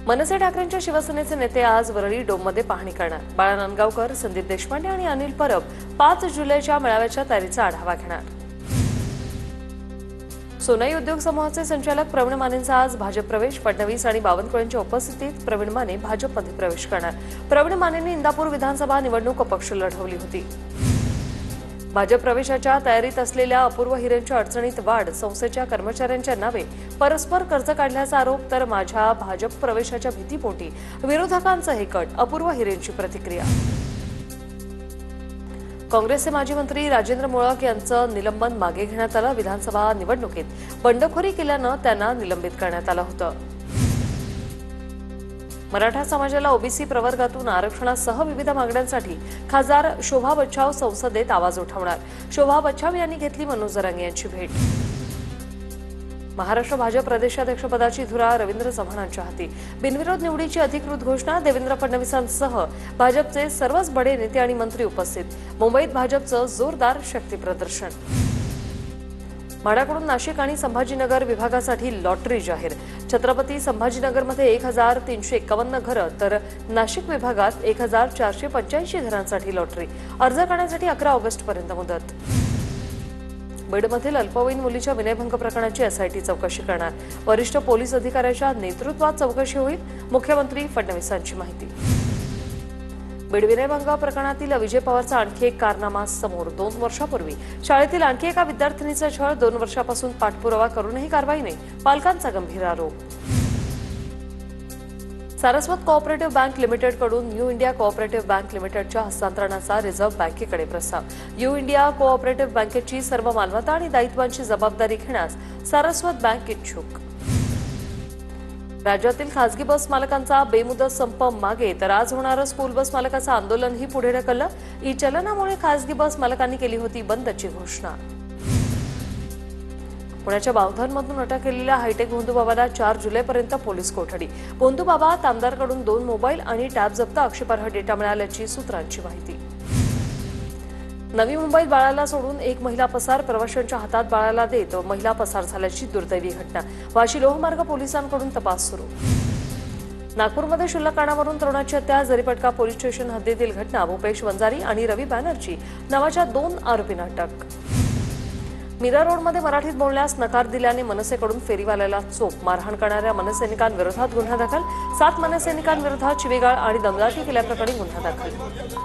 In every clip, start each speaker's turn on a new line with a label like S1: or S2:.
S1: मनसे ठाकरेंच्या शिवसेनेचे नेते आज वरळी डोममध्ये पाहणी करणार। बाळा नांदगावकर, संदीप देशपांडे आणि अनिल परब 5 जुलैच्या मेळाव्याच्या तयारीचा आढावा घेणार। सोनाई उद्योग समूहाचे संचालक प्रवीण मानेंचा आज भाजप प्रवेश। फडणवीस आणि बावनकुळेंच्या उपस्थितीत प्रवीण माने भाजपमध्ये प्रवेश करणार। प्रवीण मानेंनी इंदापूर विधानसभा निवडणूक अपक्ष लढवली होती। भाजप प्रवेशाच्या तयारीत असलेल्या अपूर्व हिरेंच्या अडचणीत वाढ। संस्थेच्या कर्मचाऱ्यांच्या नावे परस्पर कर्ज काढल्याचा आरोप, तर माझ्या भाजप प्रवेशाच्या भीतीपोटी विरोधकांचं हे कट। अपूर्व हिरेंची प्रतिक्रिया। काँग्रेसचे माजी मंत्री राजेंद्र मोळक यांचं निलंबन मागे घेण्यात आलं। विधानसभा निवडणुकीत बंडखोरी केल्यानं त्यांना निलंबित करण्यात आलं होतं। मराठा समाजाला ओबीसी प्रवर्गातून आरक्षणासह विविध मागण्यांसाठी खासदार शोभा बच्छाव संसदेत आवाज उठवणार। शोभा बच्छाव यांनी घेतली मनोज जरांगे यांची भेट। महाराष्ट्र भाजप प्रदेशाध्यक्षपदाची धुरा रवींद्र चव्हाणांच्या हाती। बिनविरोध निवडीची अधिकृत घोषणा। देवेंद्र फडणवीसांसह भाजपचे सर्वच बडे नेते आणि मंत्री उपस्थित। मुंबईत भाजपचं जोरदार शक्ती प्रदर्शन। म्हाडाकडून नाशिक आणि संभाजीनगर विभागासाठी लॉटरी जाहीर। छत्रपती संभाजीनगरमध्ये 1351 घरं, तर नाशिक विभागात 1485 घरांसाठी लॉटरी। अर्ज करण्यासाठी 11 ऑगस्टपर्यंत मुदत। बीडमधील अल्पवयीन मुलीच्या विनयभंग प्रकरणाची एसआयटी चौकशी करणार। वरिष्ठ पोलीस अधिकाऱ्याच्या नेतृत्वात चौकशी होईल। मुख्यमंत्री फडणवीसांची माहिती। बीड विनयभंग प्रकरणातील विजय पवारचा आणखी एक कारनामा समोर। 2 वर्षापूर्वी शाळेतील आणखी एका विद्यार्थिनीचा छळ। 2 वर्षापासून पाठपुरावा करूनही कारवाई नाही, पालकांचा गंभीर आरोप। सारस्वत कोऑपरेटिव्ह बँक लिमिटेडकडून न्यू इंडिया कोऑपरेटिव्ह बँक लिमिटेडच्या हस्तांतरणाचा रिझर्व्ह बँकेकडे प्रस्ताव। न्यू इंडिया कोऑपरेटिव्ह बँकेची सर्व मालमत्ता आणि दायित्वांची जबाबदारी घेण्यास सारस्वत बँक इच्छुक। राज्यातील खासगी बस मालकांचा बेमुदत संप मागे, तर आज होणारं स्कूल बस मालकाचं आंदोलनही पुढे ढकललं। ई चलनामुळे खासगी बस मालकांनी केली होती बंदची घोषणा। पुण्याच्या बावधनमधून अटक केलेल्या हायटेक भोंदूबाबाला 4 जुलैपर्यंत पोलीस कोठडी। भोंदूबाबा तामदारकडून 2 मोबाईल आणि टॅब जप्त। आक्षेपार्ह डेटा मिळाल्याची सूत्रांची माहिती। नवी मुंबईत बाळाला सोडून एक महिला पसार। प्रवाशांच्या हातात बाळाला देत महिला पसार झाल्याची दुर्दैवी घटना। वाशी लोहमार्ग पोलिसांकडून तपास सुरू। नागपूरमध्ये क्षुल्लक कारणावरून तरुणाची हत्या। जरीपटका पोलीस स्टेशन हद्दीतील घटना। भूपेश वंजारी आणि रवी बॅनर्जी नावाच्या 2 आरोपींना अटक। मीरा रोडमध्ये मराठीत बोलण्यास नकार दिल्याने मनसेकडून फेरीवाल्याला चोप। मारहाण करणाऱ्या मनसैनिकांविरोधात गुन्हा दाखल। 7 मनसैनिकांविरोधात शिवीगाळ आणि दमदाटी केल्याप्रकरणी गुन्हा दाखल।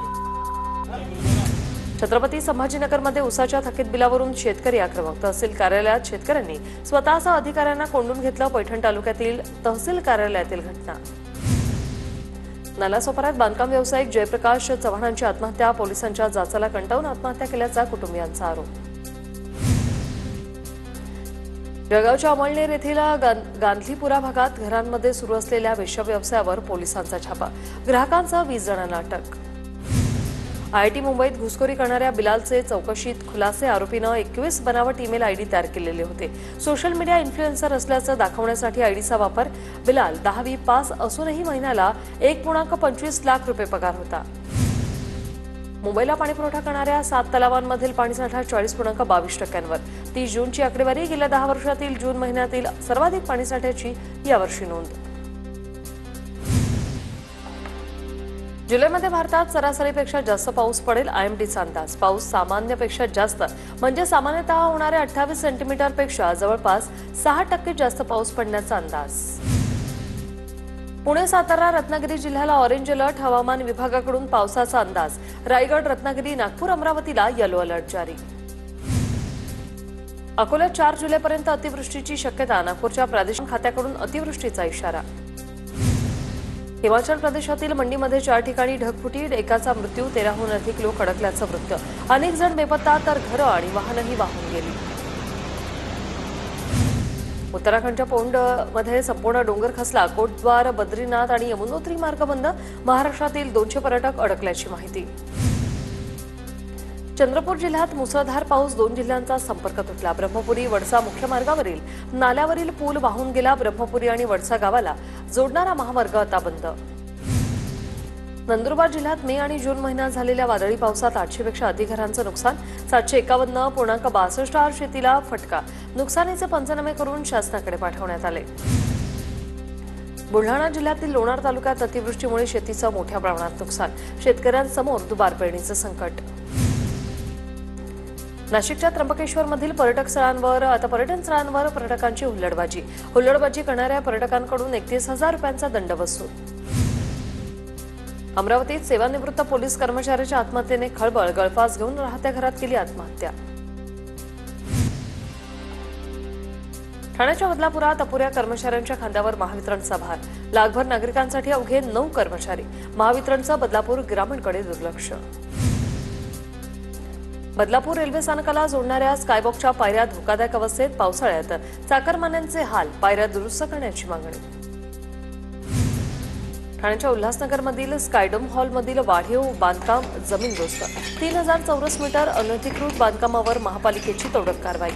S1: छत्रपती संभाजीनगरमध्ये उसाच्या थकीत बिलावरून शेतकरी आक्रमक। तहसील कार्यालयात शेतकऱ्यांनी स्वतःसह अधिकाऱ्यांना कोंडून घेतलं। पैठण तालुक्यातील तहसील कार्यालयातील घटना। नालासोपाऱ्यात बांधकाम व्यावसायिक जयप्रकाश चव्हाणांची आत्महत्या। पोलिसांच्या जाचाला कंटाळून आत्महत्या केल्याचा कुटुंबियांचा आरोप। जळगावच्या अमळनेर येथील गांधलीपुरा भागात घरांमध्ये सुरू असलेल्या वेश्याव्यवसायावर पोलिसांचा छापा। ग्राहकांसह 20 जणांना अटक। आयआयटी मुंबईत घुसखोरी करणाऱ्या बिलालचे चौकशीत खुलासे। आरोपीनं 21 बनावट ईमेल आयडी तयार केलेले होते। सोशल मीडिया इन्फ्लुएन्सर असल्याचं दाखवण्यासाठी आयडीचा वापर। बिलाल 10वी पास असूनही महिन्याला 1.25 लाख रुपये पगार होता। मुंबईला पाणीपुरवठा करणाऱ्या 7 तलावांमधील पाणीसाठा 40.22%वर। 30 जूनची आकडेवारी। गेल्या 10 वर्षातील जून महिन्यातील सर्वाधिक पाणीसाठ्याची यावर्षी नोंद। जुलैमध्ये भारतात सरासरीपेक्षा जास्त पाऊस पडेल। आयएमडीचा अंदाज। पाऊस सामान्यपेक्षा जास्त म्हणजे सामान्यतः होणाऱ्या 28 सेंटीमीटरपेक्षा जवळपास 6% जास्त पाऊस पडण्याचा अंदाज। पुणे, सातारा, रत्नागिरी जिल्ह्याला ऑरेंज अलर्ट। हवामान विभागाकडून पावसाचा अंदाज। रायगड, रत्नागिरी, नागपूर, अमरावतीला येलो अलर्ट जारी। अकोल्यात 4 जुलैपर्यंत अतिवृष्टीची शक्यता। नागपूरच्या प्रादेशिक खात्याकडून अतिवृष्टीचा इशारा। हिमाचल प्रदेशातील मंडीमध्ये 4 ठिकाणी ढगफुटी। एकाचा मृत्यू, 13हून अधिक लोक अडकल्याचं वृत्त। अनेक जण बेपत्ता, तर घरं आणि वाहनंही वाहून गेली। उत्तराखंडच्या पोंडमध्ये संपूर्ण डोंगर खचला। कोटद्वार, बद्रीनाथ आणि यमुनोत्री मार्ग बंद। महाराष्ट्रातील 200 पर्यटक अडकल्याची माहिती। चंद्रपूर जिल्ह्यात मुसळधार पाऊस। 2 जिल्ह्यांचा संपर्क तुटला। ब्रह्मपुरी वडसा मुख्य मार्गावरील नाल्यावरील पूल वाहून गेला। ब्रह्मपुरी आणि वडसा गावाला जोडणारा महामार्ग आता बंद। नंदुरबार जिल्ह्यात मे आणि जून महिन्यात झालेल्या वादळी पावसात 800 पेक्षा अधिक घरांचं नुकसान, 751.62 शेतीला फटका, नुकसानीचे पंचनामे करून शासनाकडे पाठवण्यात आले। बुलढाणा जिल्ह्यातील लोणार तालुक्यात अतिवृष्टीमुळे शेतीचं मोठ्या प्रमाणात नुकसान, शेतकऱ्यांसमोर दुबार पेरणीचं संकट। नाशिकच्या त्र्यंबकेश्वरमधील पर्यटन स्थळांवर पर्यटकांची हुल्लडबाजी करणाऱ्या पर्यटकांकडून 31,000 रुपयांचा दंड वसूल। अमरावतीत सेवानिवृत्त पोलीस कर्मचाऱ्याच्या आत्महत्येने खळबळ, गळफास घेऊन राहत्या घरात केली आत्महत्या। ठाण्याच्या बदलापुरात अपुऱ्या कर्मचाऱ्यांच्या खांद्यावर महावितरणचा भार, लाखभर नागरिकांसाठी अवघे 9 कर्मचारी, महावितरणचं बदलापूर ग्रामीणकडे दुर्लक्ष। बदलापूर रेल्वे स्थानकाला जोडणाऱ्या स्कायवॉकच्या पायऱ्या धोकादायक अवस्थेत, पावसाळ्यात चाकरमान्यांचे हाल, पायऱ्या दुरुस्त करण्याची मागणी। ठाण्याच्या उल्हासनगरमधील स्कायडोम हॉलमधील वाढीव बांधकाम जमीनदोस्त, 3000 चौरस मीटर अनधिकृत बांधकामावर महापालिकेची तोडक कारवाई।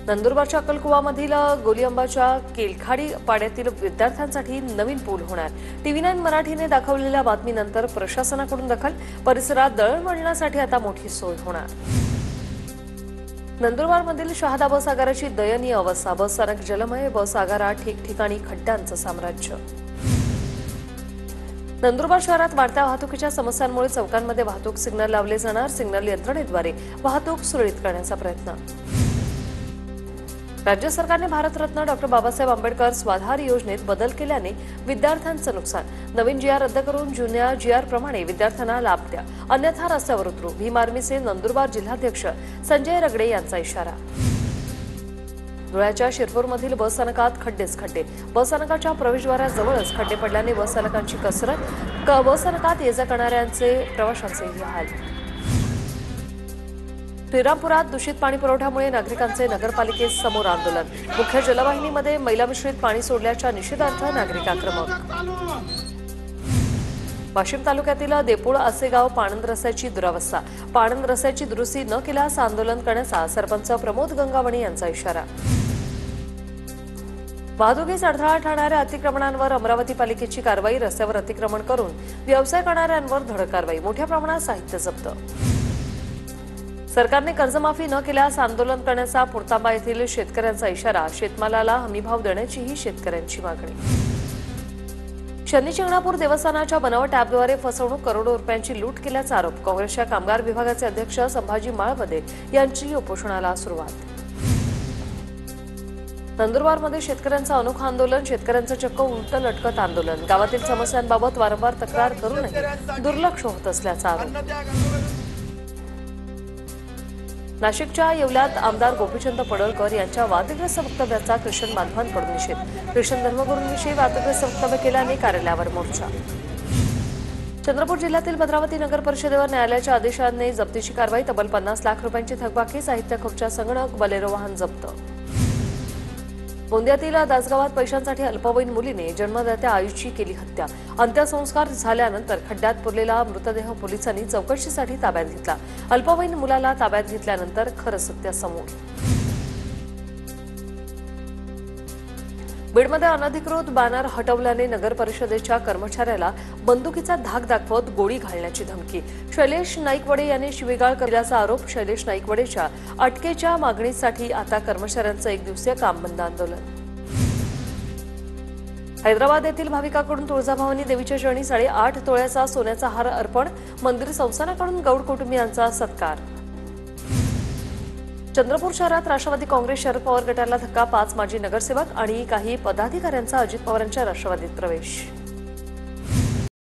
S1: नंदुरबारच्या अक्कलकुवामधील गोलीअंबाच्या केलखाडी पाड्यातील विद्यार्थ्यांसाठी नवीन पूल होणार, TV9 मराठीने दाखवलेल्या बातमीनंतर प्रशासनाकडून दखल, परिसरात दळणवळणासाठी आता मोठी सोय होणार। नंदुरबारमधील शहादा बस आगाराची दयनीय अवस्था, बस स्थानक जलमय, बस आगारात ठिकठिकाणी खड्ड्यांचं साम्राज्य। नंदुरबार शहरात वाढत्या वाहतुकीच्या समस्यांमुळे चौकांमध्ये वाहतूक सिग्नल लावले जाणार, सिग्नल यंत्रणेद्वारे वाहतूक सुरळीत करण्याचा प्रयत्न। राज्य सरकारने भारतरत्न डॉ. बाबासाहेब आंबेडकर स्वाधार योजनेत बदल केल्याने विद्यार्थ्यांचं नुकसान, नवीन GR रद्द करून जुन्या GR प्रमाणे विद्यार्थ्यांना लाभ द्या, अन्यथा रस्त्यावर उतरू, भीम आर्मीचे नंदुरबार जिल्हाध्यक्ष संजय रगडे यांचा इशारा। धुळ्याच्या शिरपूरमधील बस स्थानकात खड्डेच खड्डे, बस स्थानकाच्या प्रवेशद्वाराजवळच खड्डे पडल्याने बस चालकांची कसरत, बस स्थानकात ये जा करणाऱ्यांचे प्रवाशांचेही हाल। श्रीरामपुरात दूषित पाणी पुरवठ्यामुळे नागरिकांचे नगरपालिकेसमोर आंदोलन, मुख्य जलवाहिनीमध्ये मैला मिश्रित पाणी सोडल्याच्या निषेधार्थ नागरिक आक्रमक। वाशिम तालुक्यातील देपूळ आसेगाव पाणंद रस्त्याची दुरावस्था, पाणंद रस्त्याची दुरुस्ती न केल्यास आंदोलन करण्याचा सरपंच प्रमोद गंगावणे यांचा इशारा। वाहतुकीस अडथळा ठरणाऱ्या अतिक्रमणांवर अमरावती पालिकेची कारवाई, रस्त्यावर अतिक्रमण करून व्यवसाय करणाऱ्यांवर धडक कारवाई, मोठ्या प्रमाणात साहित्य जप्त। सरकारने कर्जमाफी न केल्यास आंदोलन करण्याचा पुरतांबा येथील शेतकऱ्यांचा इशारा, शेतमालाला हमीभाव देण्याचीही शेतकऱ्यांची मागणी। शनी शिंगणापूर देवस्थानाच्या बनावट ॲपद्वारे फसवणूक, करोडो रुपयांची लूट केल्याचा आरोप, काँग्रेसच्या कामगार विभागाचे अध्यक्ष संभाजी माळवदे यांची उपोषणाला सुरुवात। नंदुरबारमध्ये शेतकऱ्यांचं अनोखं आंदोलन, शेतकऱ्यांचं चक्क उलट लटकत आंदोलन, गावातील समस्यांबाबत वारंवार तक्रार करूनही दुर्लक्ष होत असल्याचा आरोप। नाशिकच्या येवल्यात आमदार गोपीचंद पडळकर यांच्या वादग्रस्त वक्तव्याचा ख्रिश्चन बांधवांकडून निषेध, ख्रिश्चन धर्मगुरूंविषयी वादग्रस्त वक्तव्य केल्याने कार्यालयावर मोर्चा। चंद्रपूर जिल्ह्यातील भद्रावती नगर परिषदेवर न्यायालयाच्या आदेशाने जप्तीची कारवाई, तब्बल 50 लाख रुपयांची थकबाकी, साहित्य खुर्च्या, संगणक, बलेरो वाहन जप्त। गोंदियातील दासगावात पैशांसाठी अल्पवयीन मुलीने जन्मदात्या आईची केली हत्या, अंत्यसंस्कार झाल्यानंतर खड्ड्यात पुरलेला मृतदेह पोलिसांनी चौकशीसाठी ताब्यात घेतला, अल्पवयीन मुलाला ताब्यात घेतल्यानंतर खरं सत्य समोर। बीडमध्ये अनधिकृत बॅनर हटवल्याने नगर परिषदेच्या कर्मचाऱ्याला बंदुकीचा धाक दाखवत गोळी घालण्याची धमकी, शैलेश नाईकवडे यांनी शिवीगाळ केल्याचा आरोप, शैलेश नाईकवडेच्या अटकेच्या मागणीसाठी आता कर्मचाऱ्यांचं 1 दिवसीय काम बंद आंदोलन। हैदराबाद येथील भाविकाकडून तुळजाभवानी देवीच्या चरणी 8.5 तोळ्याचा सोन्याचा हार अर्पण, मंदिर संस्थानाकडून गौड कुटुंबियांचा सत्कार। चंद्रपूर शहरात राष्ट्रवादी काँग्रेस शरद पवार गटाला धक्का, 5 माजी नगरसेवक आणि काही पदाधिकाऱ्यांचा अजित पवारांच्या राष्ट्रवादीत प्रवेश।